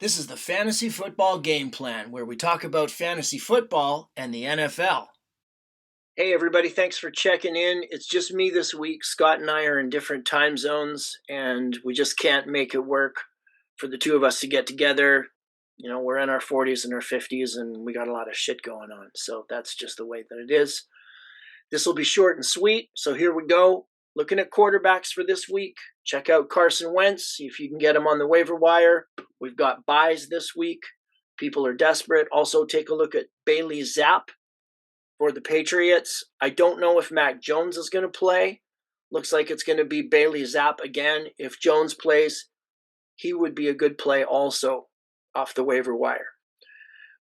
This is the Fantasy Football Game Plan, where we talk about fantasy football and the NFL. Hey, everybody, thanks for checking in. It's just me this week. Scott and I are in different time zones, and we just can't make it work for the two of us to get together. You know, we're in our 40s and our 50s, and we got a lot of shit going on. So that's just the way that it is. This will be short and sweet. So here we go. Looking at quarterbacks for this week. Check out Carson Wentz. See if you can get him on the waiver wire. We've got buys this week. People are desperate. Also, take a look at Bailey Zapp for the Patriots. I don't know if Mac Jones is going to play. Looks like it's going to be Bailey Zapp again. If Jones plays, he would be a good play also off the waiver wire.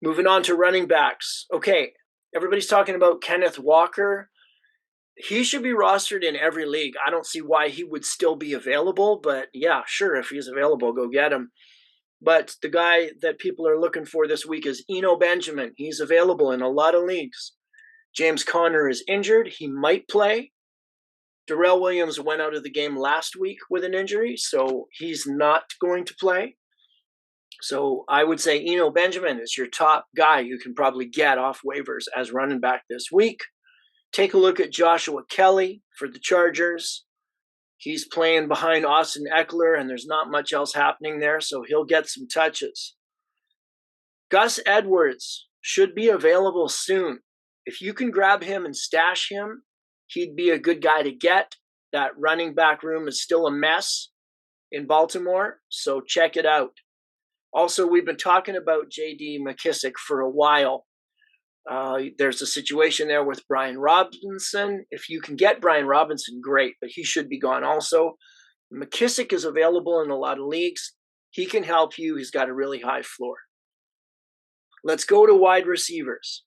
Moving on to running backs. Okay, everybody's talking about Kenneth Walker. He should be rostered in every league. I don't see why he would still be available, but yeah, sure, if he's available, go get him. But the guy that people are looking for this week is Eno Benjamin. He's available in a lot of leagues. James Conner is injured. He might play. Darrell Williams went out of the game last week with an injury, so he's not going to play. So I would say Eno Benjamin is your top guy you can probably get off waivers as running back this week. Take a look at Joshua Kelly for the Chargers. He's playing behind Austin Eckler, and there's not much else happening there, so he'll get some touches. Gus Edwards should be available soon. If you can grab him and stash him, he'd be a good guy to get. That running back room is still a mess in Baltimore, so check it out. Also, we've been talking about J.D. Mckissick for a while. There's a situation there with Brian Robinson. If you can get Brian Robinson, great, but he should be gone also. Mckissick is available in a lot of leagues. He can help you. He's got a really high floor. Let's go to wide receivers.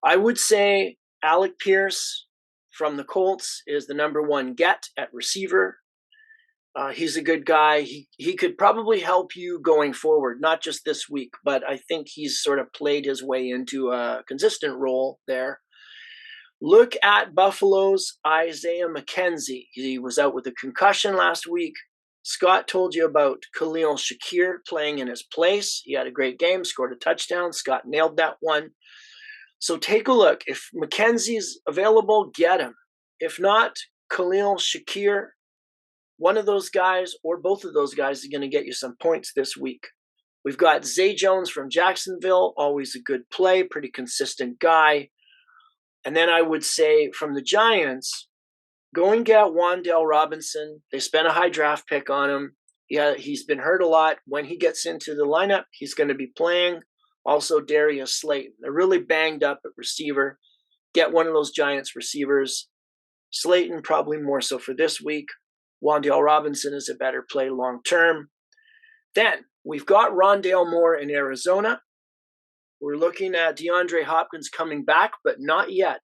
I would say Alec Pierce from the Colts is the number one get at receiver. He's a good guy. He could probably help you going forward, not just this week, but I think he's sort of played his way into a consistent role there. Look at Buffalo's Isaiah McKenzie. He was out with a concussion last week. Scott told you about Khalil Shakir playing in his place. He had a great game, scored a touchdown. Scott nailed that one. So take a look. If McKenzie's available, get him. If not, Khalil Shakir, one of those guys or both of those guys are going to get you some points this week. We've got Zay Jones from Jacksonville, always a good play, pretty consistent guy. And then I would say from the Giants, go and get Rondale Robinson. They spent a high draft pick on him. He's been hurt a lot. When he gets into the lineup, he's going to be playing. Also, Darius Slayton. They're really banged up at receiver. Get one of those Giants receivers. Slayton probably more so for this week. Wan'Dale Robinson is a better play long term. Then we've got Rondale Moore in Arizona. We're looking at DeAndre Hopkins coming back, but not yet.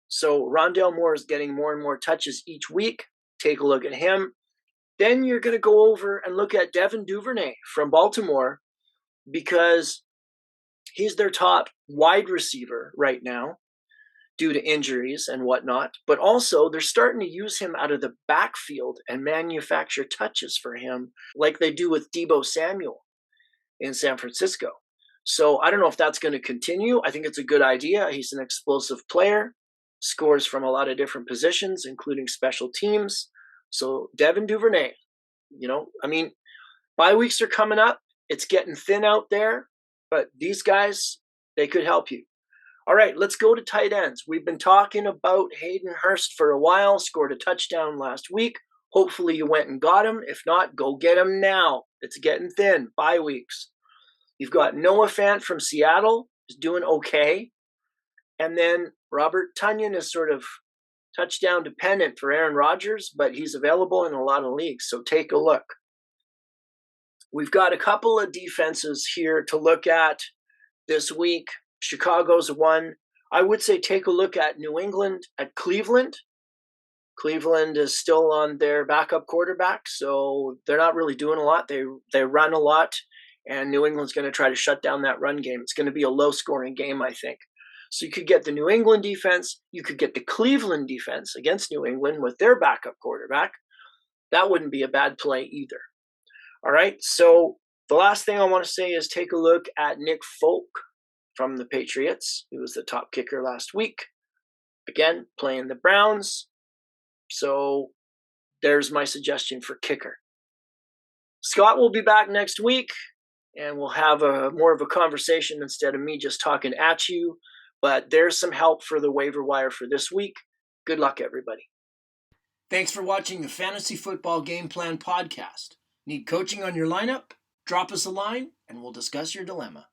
So Rondale Moore is getting more and more touches each week. Take a look at him. Then you're going to go over and look at Devin Duvernay from Baltimore because he's their top wide receiver right now due to injuries and whatnot. But also, they're starting to use him out of the backfield and manufacture touches for him like they do with Deebo Samuel in San Francisco. So I don't know if that's going to continue. I think it's a good idea. He's an explosive player, scores from a lot of different positions, including special teams. So Devin Duvernay, bye weeks are coming up. It's getting thin out there, but these guys, they could help you. All right, let's go to tight ends. We've been talking about Hayden Hurst for a while, scored a touchdown last week. Hopefully you went and got him. If not, go get him now. It's getting thin, bye weeks. You've got Noah Fant from Seattle, is doing okay. And then Robert Tonyan is sort of touchdown dependent for Aaron Rodgers, but he's available in a lot of leagues, so take a look. We've got a couple of defenses here to look at this week. Chicago's one. I would say take a look at New England, at Cleveland. Cleveland is still on their backup quarterback, so they're not really doing a lot. They run a lot, and New England's going to try to shut down that run game. It's going to be a low-scoring game, I think. So you could get the New England defense. You could get the Cleveland defense against New England with their backup quarterback. That wouldn't be a bad play either. All right, so The last thing I want to say is take a look at Nick Folk from the Patriots. He was the top kicker last week. Again, playing the Browns. So there's my suggestion for kicker. Scott will be back next week, and we'll have more of a conversation instead of me just talking at you. But there's some help for the waiver wire for this week. Good luck, everybody. Thanks for watching the Fantasy Football Game Plan podcast. Need coaching on your lineup? Drop us a line, and we'll discuss your dilemma.